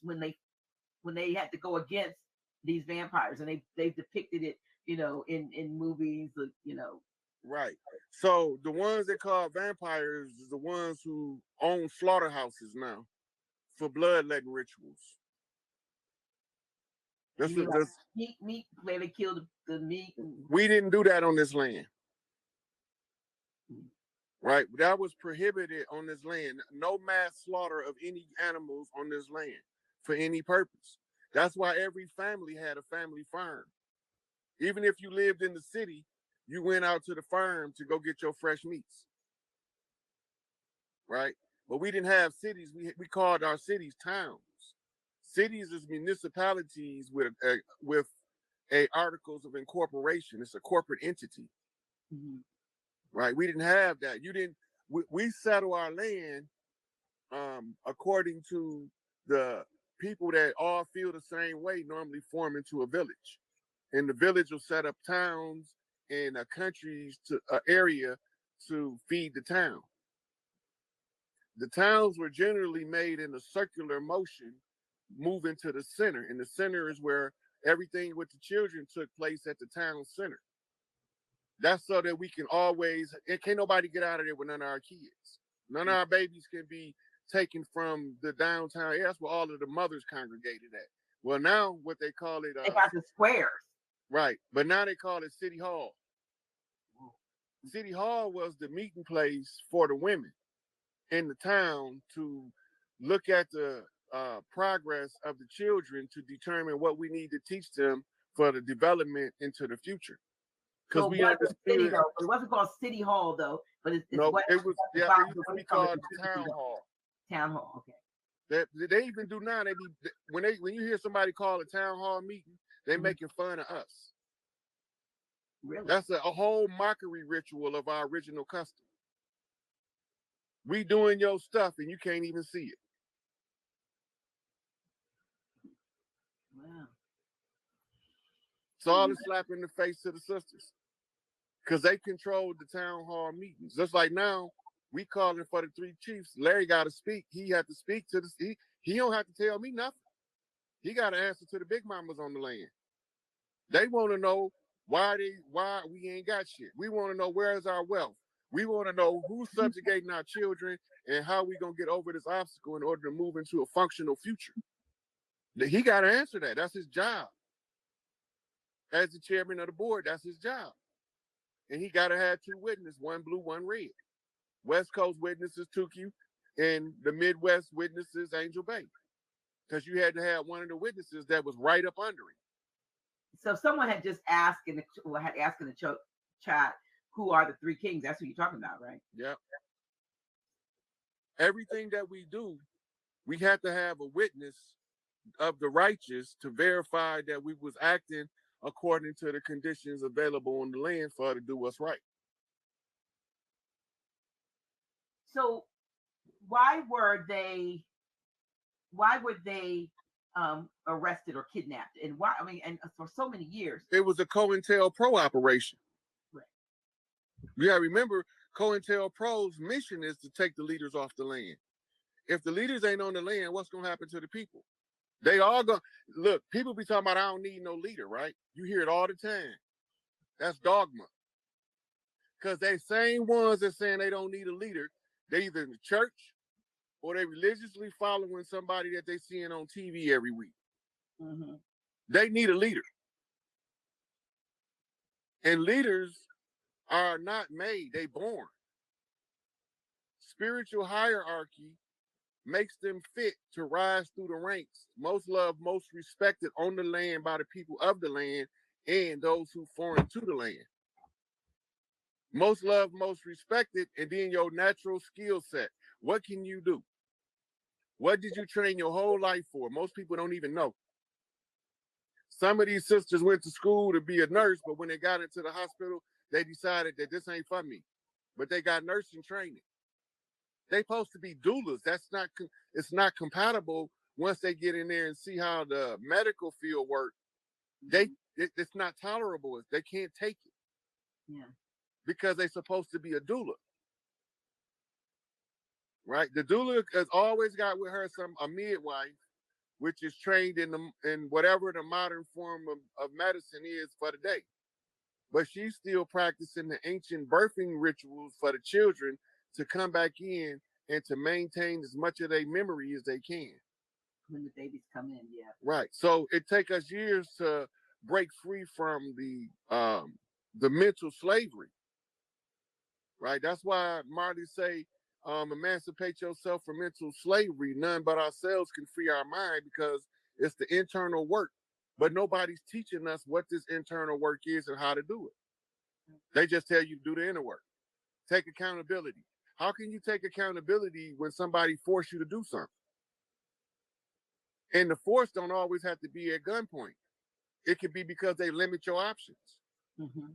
when they had to go against these vampires, and they've depicted it, in movies, Right. So the ones they call vampires is the ones who own slaughterhouses now for bloodletting rituals. You That's, mean like that's meat, where they kill the meat? We didn't do that on this land. Right? That was prohibited on this land. No mass slaughter of any animals on this land for any purpose. That's why every family had a family farm. Even if you lived in the city, you went out to the farm to go get your fresh meats. Right? But we didn't have cities. We called our cities towns. Cities is municipalities with a articles of incorporation. It's a corporate entity. Mm-hmm. Right? We didn't have that. You didn't. We settle our land according to the people that all feel the same way. Normally form into a village, and the village will set up towns and countries to an area to feed the town. The towns were generally made in a circular motion, moving to the center, and the center is where everything with the children took place at the town center. That's so that we can always, and can't nobody get out of there with none of our kids. None of our babies can be taken from the downtown. Yeah, that's where all of the mothers congregated at. Well, now what they call it, they got the squares. Right, but now they call it City Hall. City Hall was the meeting place for the women in the town to look at the progress of the children to determine what we need to teach them for the development into the future. So it wasn't city though. It wasn't called City Hall though, but it's no, what it was. Yeah, it used to be called the Town Hall. Town Hall, okay. They even do now. They be when you hear somebody call a town hall meeting, they making fun of us. Really? That's a whole mockery ritual of our original custom. We doing your stuff and you can't even see it. Wow. It's all a slap in the face to the sisters. Because they controlled the town hall meetings. Just like now, we calling for the three chiefs. Larry got to speak. He had to speak to the. He don't have to tell me nothing. He got to answer to the big mamas on the land. They want to know why we ain't got shit. We want to know where is our wealth. We want to know who's subjugating our children and how we gonna get over this obstacle in order to move into a functional future. He got to answer that. That's his job. As the chairman of the board, that's his job. And he got to have two witnesses, one blue, one red. West Coast witnesses Tukey, and the Midwest witnesses Angel Bay. Because you had to have one of the witnesses that was right up under him. So someone had just asked in the chat, who are the three kings? That's what you're talking about, right? Yeah. Everything that we do, we had to have a witness of the righteous to verify that we was acting according to the conditions available on the land for her to do what's right. So why were they arrested or kidnapped? And why, I mean, and for so many years. It was a COINTELPRO operation. Right. Yeah, remember, COINTELPRO's mission is to take the leaders off the land. If the leaders ain't on the land, what's going to happen to the people? They all go, look, people be talking about, I don't need no leader, right? You hear it all the time. That's dogma. Because they same ones that saying they don't need a leader, they either in the church or they religiously following somebody that they seeing on TV every week. Mm-hmm. They need a leader. And leaders are not made, they born. Spiritual hierarchy makes them fit to rise through the ranks, most loved, most respected on the land by the people of the land and those who foreign to the land. Most loved, most respected, and then your natural skill set. What can you do? What did you train your whole life for? Most people don't even know. Some of these sisters went to school to be a nurse, but when they got into the hospital, they decided that this ain't for me. But they got nursing training. They supposed to be doulas. It's not compatible once they get in there and see how the medical field works. It's not tolerable. They can't take it. Yeah. Because they're supposed to be a doula. Right? The doula has always got with her a midwife which is trained in whatever the modern form of medicine is for the day. But she's still practicing the ancient birthing rituals for the children to come back in and to maintain as much of their memory as they can. When the babies come in, yeah. Right. So it takes us years to break free from the mental slavery. Right. That's why Marty say, emancipate yourself from mental slavery. None but ourselves can free our mind, because it's the internal work. But nobody's teaching us what this internal work is and how to do it. They just tell you to do the inner work. Take accountability. How can you take accountability when somebody force you to do something? And the force don't always have to be at gunpoint. It can be because they limit your options. Mm-hmm.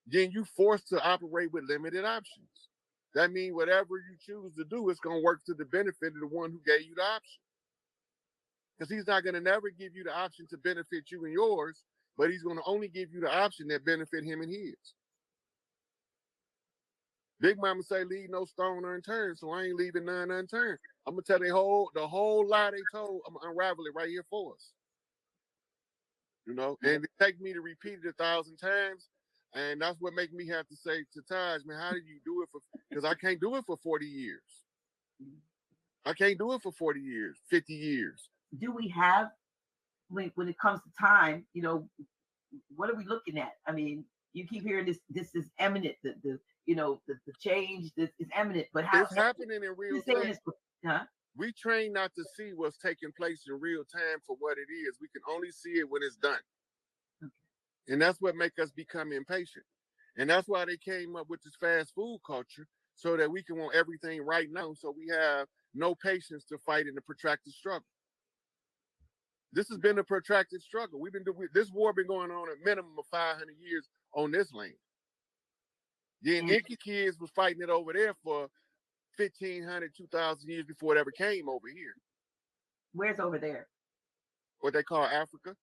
Then you forced to operate with limited options. That means whatever you choose to do, it's going to work to the benefit of the one who gave you the option. Because he's not going to never give you the option to benefit you and yours, but he's going to only give you the option that benefit him and his. Big Mama say, leave no stone unturned, so I ain't leaving none unturned. I'm going to tell the whole lie they told, I'm going to unravel it right here for us. You know, and it take me to repeat it 1,000 times. And that's what make me have to say to Taj, man, how did you do it because I can't do it for 40 years. I can't do it for 40 years, 50 years. Do we have, when it comes to time, you know, what are we looking at? I mean, you keep hearing this is imminent, the change that is imminent, but how it's happening in real time. Huh? We train not to see what's taking place in real time for what it is. We can only see it when it's done. Okay. And that's what makes us become impatient. And that's why they came up with this fast food culture, so that we can want everything right now, so we have no patience to fight in the protracted struggle. This has been a protracted struggle. This war been going on a minimum of 500 years on this land. The Inca kids was fighting it over there for 1,500, 2,000 years before it ever came over here. Where's over there? What they call Africa.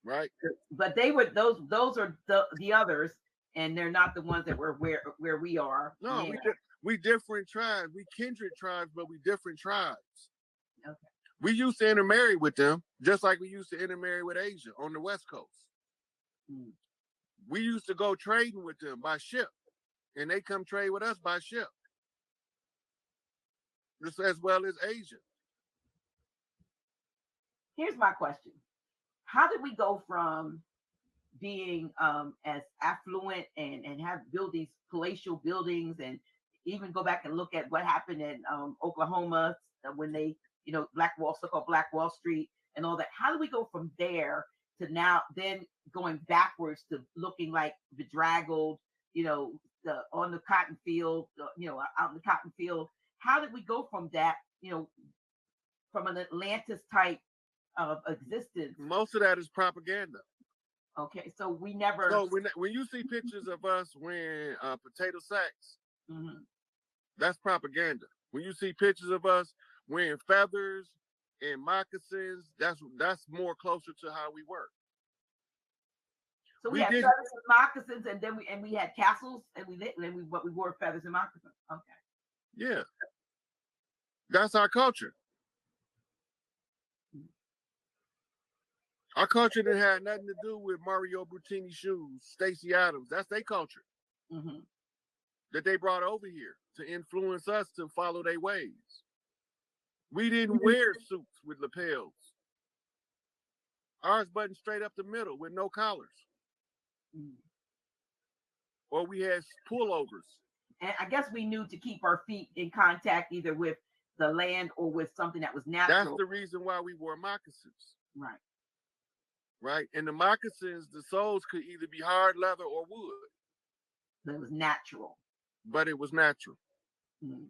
Right? But they were those are the others, and they're not the ones that were where we are. No, yeah. we different tribes. We kindred tribes, but we different tribes. Okay. We used to intermarry with them, just like we used to intermarry with Asia on the West Coast. Mm. We used to go trading with them by ship, and they come trade with us by ship, just as well as Asia. Here's my question. How did we go from being as affluent and build these palatial buildings, and even go back and look at what happened in Oklahoma when they, so-called Black Wall Street and all that. How do we go from there to now, then going backwards to looking like bedraggled, on the cotton field, out in the cotton field? How did we go from that, from an Atlantis type of existence? Most of that is propaganda. Okay, so we never. So when you see pictures of us wearing potato sacks, mm-hmm. That's propaganda. When you see pictures of us wearing feathers and moccasins, that's more closer to how we work. So we had feathers and moccasins, and then we had castles, and we wore feathers and moccasins. Okay. Yeah, that's our culture. Our culture didn't have nothing to do with Mario Brutini shoes, Stacey Adams. That's their culture. Mm-hmm. That they brought over here to influence us to follow their ways. We didn't wear suits with lapels. Ours buttoned straight up the middle with no collars. Mm. Or we had pullovers. And I guess we knew to keep our feet in contact either with the land or with something that was natural. That's the reason why we wore moccasins. Right. Right. And the moccasins, the soles could either be hard leather or wood. But it was natural. But it was natural. Mm.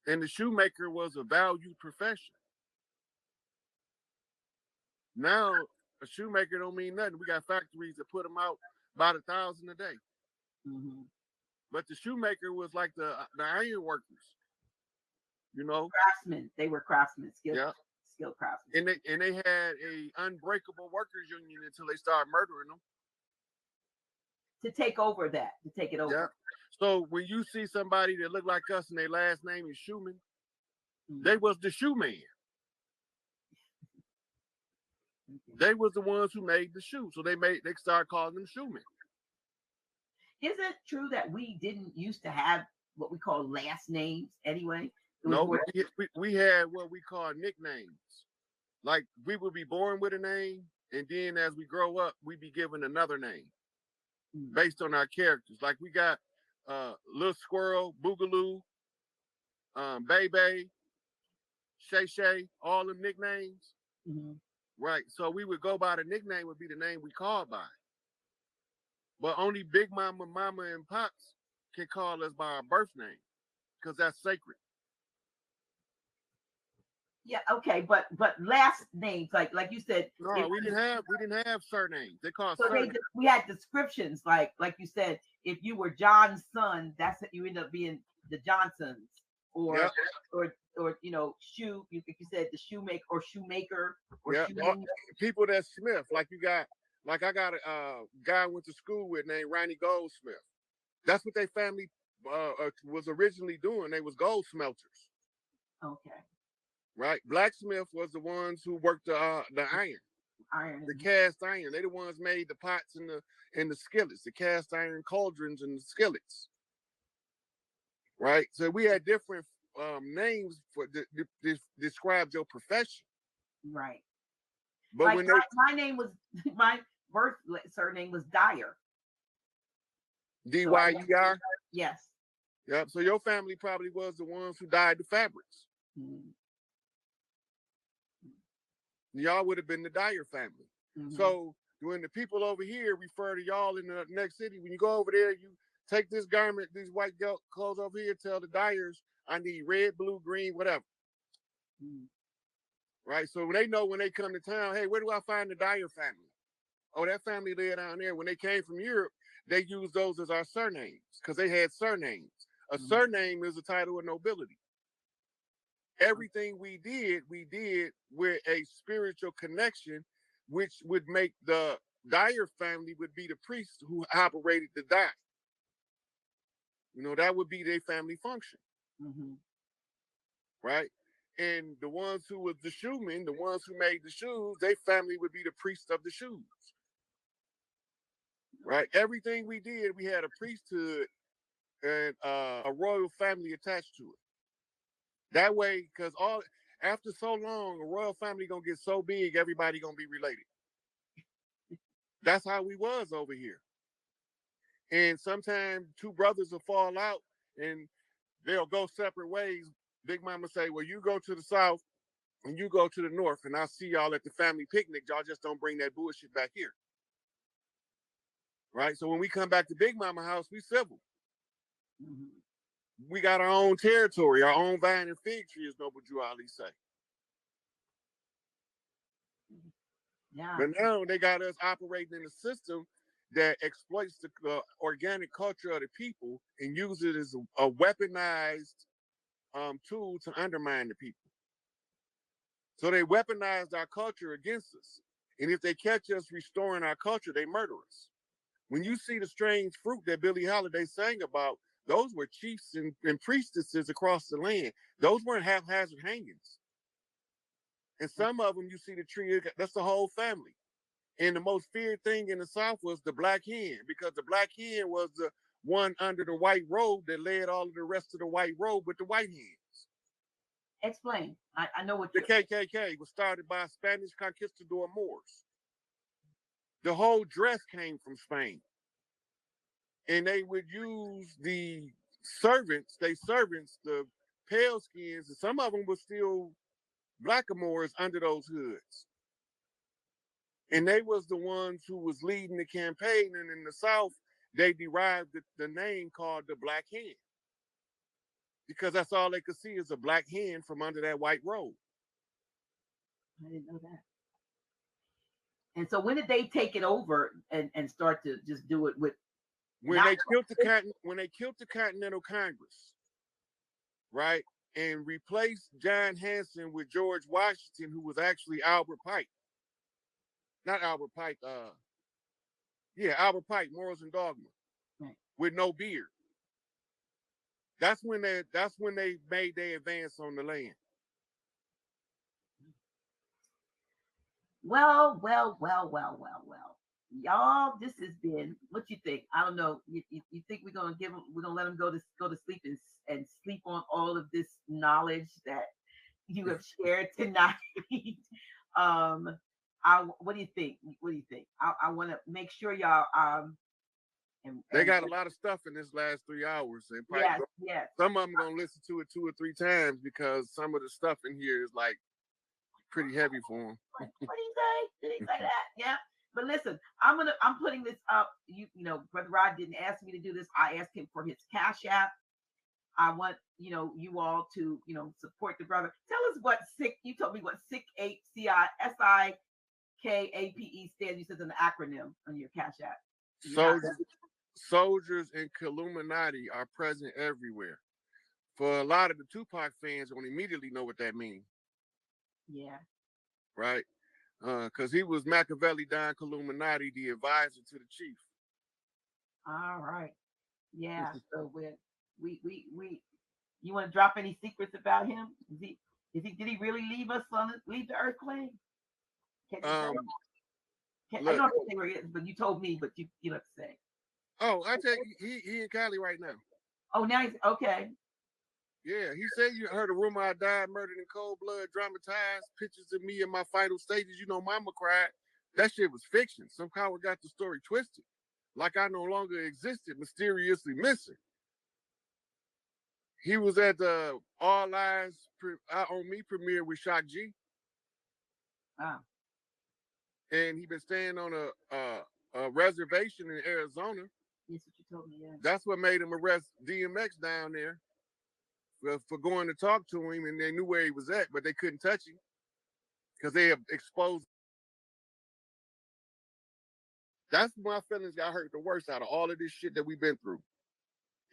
And the shoemaker was a valued profession. Now, a shoemaker don't mean nothing. We got factories that put them out about 1,000 a day. Mm-hmm. But the shoemaker was like the iron workers. Craftsmen. They were craftsmen. Skilled craftsmen. And they had a unbreakable workers union until they started murdering them. To take it over. Yeah. So when you see somebody that look like us and their last name is Schumann, They was the shoe man. They was the ones who made the shoe. So they started calling them shoe men. Is it true that we didn't used to have what we call last names anyway? No, we had what we call nicknames. Like we would be born with a name, and then as we grow up, we be given another name based on our characters. Like we got Little Squirrel, Boogaloo, Bebe, Shay Shay, all them nicknames. Right. So we would go by the nickname would be the name we called by. But only Big Mama, Mama, and Pops can call us by our birth name because that's sacred. Yeah, okay, but last names, like you said. No, we didn't have surnames. They called so surnames. we had descriptions, like you said, if you were John's son, that's you end up being the Johnsons, or you know, shoe. You said the shoemaker or shoemaker or people that Smith. Like I got a guy I went to school with named Ronnie Goldsmith. That's what their family was originally doing. They was gold smelters. Okay. Right. Blacksmith was the ones who worked the iron, the cast iron. They the ones made the pots and the skillets, the cast iron cauldrons and the skillets. Right. So we had different names for describe your profession. Right. But like when my name was my birth surname was Dyer. D-Y-E-R? Yes. Yep. So your family probably was the ones who dyed the fabrics. Y'all would have been the Dyer family. So when the people over here refer to y'all in the next city, when you go over there, you take this garment, these white clothes over here, tell the dyers, I need red, blue, green, whatever. Right? So they know when they come to town, hey, where do I find the Dyer family? Oh, that family there down there. When they came from Europe, they used those as our surnames because they had surnames. A surname is a title of nobility. Everything we did with a spiritual connection, which would make the Dyer family would be the priests who operated the dye. You know, that would be their family function. Right? And the ones who was the shoemen, the ones who made the shoes, their family would be the priests of the shoes. Right? Everything we did, we had a priesthood and a royal family attached to it. That way, because after so long, a royal family gonna get so big, everybody gonna be related. That's how we was over here. And sometimes two brothers will fall out and they'll go separate ways. Big Mama say, well, you go to the south and you go to the north, and I'll see y'all at the family picnic. Y'all just don't bring that bullshit back here. Right? So when we come back to Big Mama house, we civil. We got our own territory, our own vine and fig tree, as Noble Drew Ali say. Yeah. But now they got us operating in a system that exploits the organic culture of the people and uses it as a weaponized tool to undermine the people. So they weaponized our culture against us. And if they catch us restoring our culture, they murder us. When you see the strange fruit that Billie Holiday sang about, those were chiefs and priestesses across the land. Those weren't haphazard hangings. And some of them, you see the tree, that's the whole family. And the most feared thing in the South was the black hen, because the black hen was the one under the white robe that led all of the rest of the white robe with the white hens. Explain. I know what the KKK was started by Spanish conquistador Moors. The whole dress came from Spain. And they would use the servants, the pale skins, and some of them were still blackamoors under those hoods. And they was the ones who was leading the campaign. And in the South, they derived the name called the black hen. Because that's all they could see is a black hen from under that white robe. I didn't know that. And so when did they take it over and start to just do it with when they killed the Continental Congress, right? And replaced John Hanson with George Washington, who was actually Albert Pike. Not Albert Pike, Albert Pike, Morals and Dogma, right, with no beard. That's when they made their advance on the land. Well. Y'all, this has been. What you think? I don't know. You think we're gonna give them? We're gonna let them go to sleep and sleep on all of this knowledge that you have shared tonight? um, what do you think? What do you think? I want to make sure y'all They and got a lot of stuff in this last 3 hours, and probably yes. some of them gonna listen to it 2 or 3 times because some of the stuff in here is like pretty heavy for them. What did he say? Did he say that? Yeah. But listen, I'm putting this up. You know, Brother Rod didn't ask me to do this. I asked him for his Cash App. I want you all to support the brother. Tell us what sick. You told me what SikApe SIKAPE stands. You said it's an acronym on your Cash App. Soldiers and Illuminati are present everywhere. For a lot of the Tupac fans, won't immediately know what that means. Yeah. Right? Because he was Machiavelli Don Illuminati, the advisor to the chief. All right. Yeah. So we you want to drop any secrets about him? Did he really leave the earth plane? Can you say? I don't have to say where he is, but you told me, but you have to say. Oh, I tell you, he in Cali right now. Oh, now he's okay. Yeah, he said you heard a rumor I died, murdered in cold blood, dramatized, pictures of me in my final stages. You know, mama cried. That shit was fiction. Somehow it got the story twisted. Like I no longer existed, mysteriously missing. He was at the All Eyes on Me premiere with Shock G. Wow. And he been staying on a reservation in Arizona. That's what you told me, yeah. That's what made him arrest DMX down there for going to talk to him, and they knew where he was at, but they couldn't touch him because they have exposed. That's when my feelings got hurt the worst out of all of this shit that we've been through.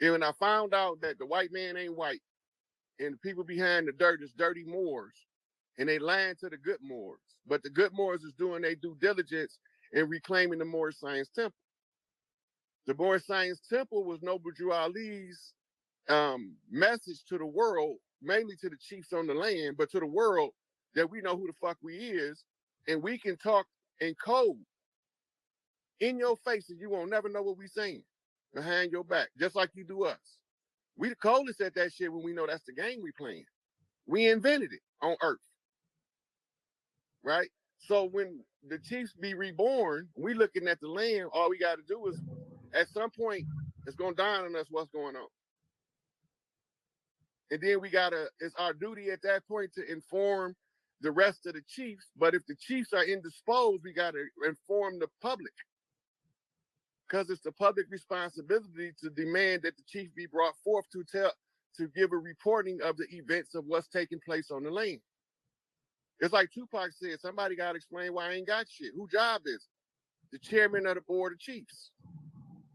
And when I found out that the white man ain't white, and the people behind the dirt is dirty Moors, and they lying to the good Moors, but the good Moors is doing their due diligence in reclaiming the Moorish Science Temple. The Moorish Science Temple was Noble Drew Ali's message to the world, mainly to the chiefs on the land, but to the world that we know who the fuck we is, and we can talk in code in your face, and you won't never know what we saying behind your back, just like you do us. We the coldest at that shit when we know that's the game we playing. We invented it on Earth, right? So when the chiefs be reborn, we looking at the land. All we got to do is, at some point, it's gonna dawn on us what's going on. And then it's our duty at that point to inform the rest of the chiefs. But if the chiefs are indisposed, we got to inform the public. Because it's the public responsibility to demand that the chief be brought forth to give a reporting of the events of what's taking place on the land. It's like Tupac said, somebody got to explain why I ain't got shit. Whose job is it? The chairman of the board of chiefs.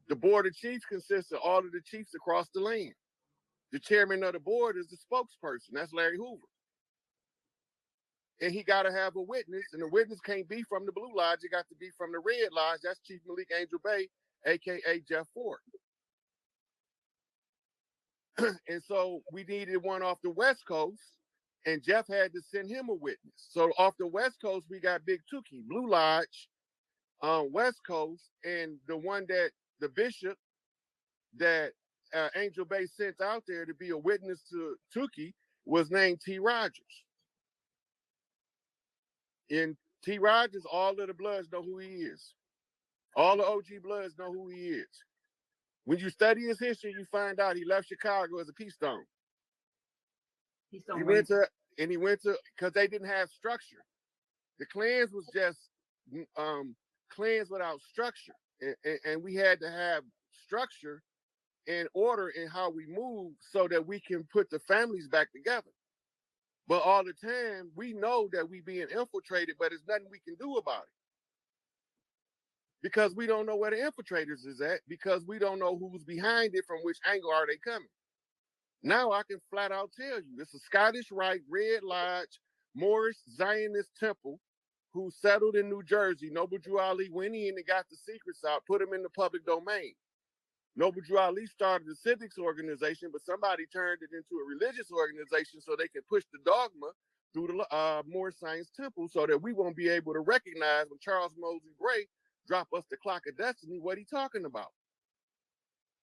The board of chiefs consists of all of the chiefs across the land. The chairman of the board is the spokesperson. That's Larry Hoover. And he got to have a witness, and the witness can't be from the Blue Lodge. It got to be from the Red Lodge. That's Chief Malik Angel Bay, a.k.a. Jeff Ford. And so we needed one off the West Coast, and Jeff had to send him a witness. So off the West Coast, we got Big Tukey, Blue Lodge, West Coast, and the bishop that Angel Bay sent out there to be a witness to Tukey was named T. Rogers. In T. Rogers, all of the Bloods know who he is. All the OG Bloods know who he is. When you study his history, you find out he left Chicago as a peace stone. He went to, because they didn't have structure. The clans was just clans without structure. And we had to have structure and order in how we move so that we can put the families back together. But all the time, we know that we being infiltrated, but there's nothing we can do about it. Because we don't know where the infiltrators is at, because we don't know who's behind it, from which angle are they coming. Now I can flat out tell you, it's a Scottish Rite, Red Lodge, Moorish Zionist temple, who settled in New Jersey. Noble Drew Ali went in and got the secrets out, put them in the public domain. Noble Drew Ali started the civics organization, but somebody turned it into a religious organization so they could push the dogma through the Moorish Science Temple so that we won't be able to recognize when Charles Mosley Gray drop us the clock of destiny what he talking about.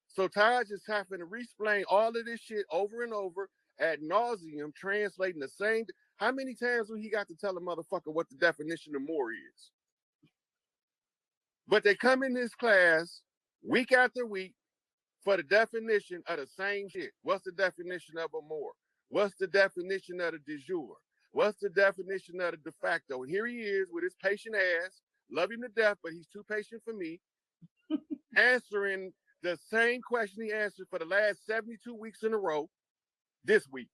So Taj is having to re-explain all of this shit over and over ad nauseum, translating the same. How many times will he got to tell a motherfucker what the definition of Moor is? But they come in this class week after week for the definition of the same shit. What's the definition of a Moor? What's the definition of the de jure? What's the definition of the de facto? And here he is with his patient ass, love him to death, but he's too patient for me, answering the same question he answered for the last 72 weeks in a row this week.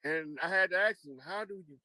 And I had to ask him, how do you keep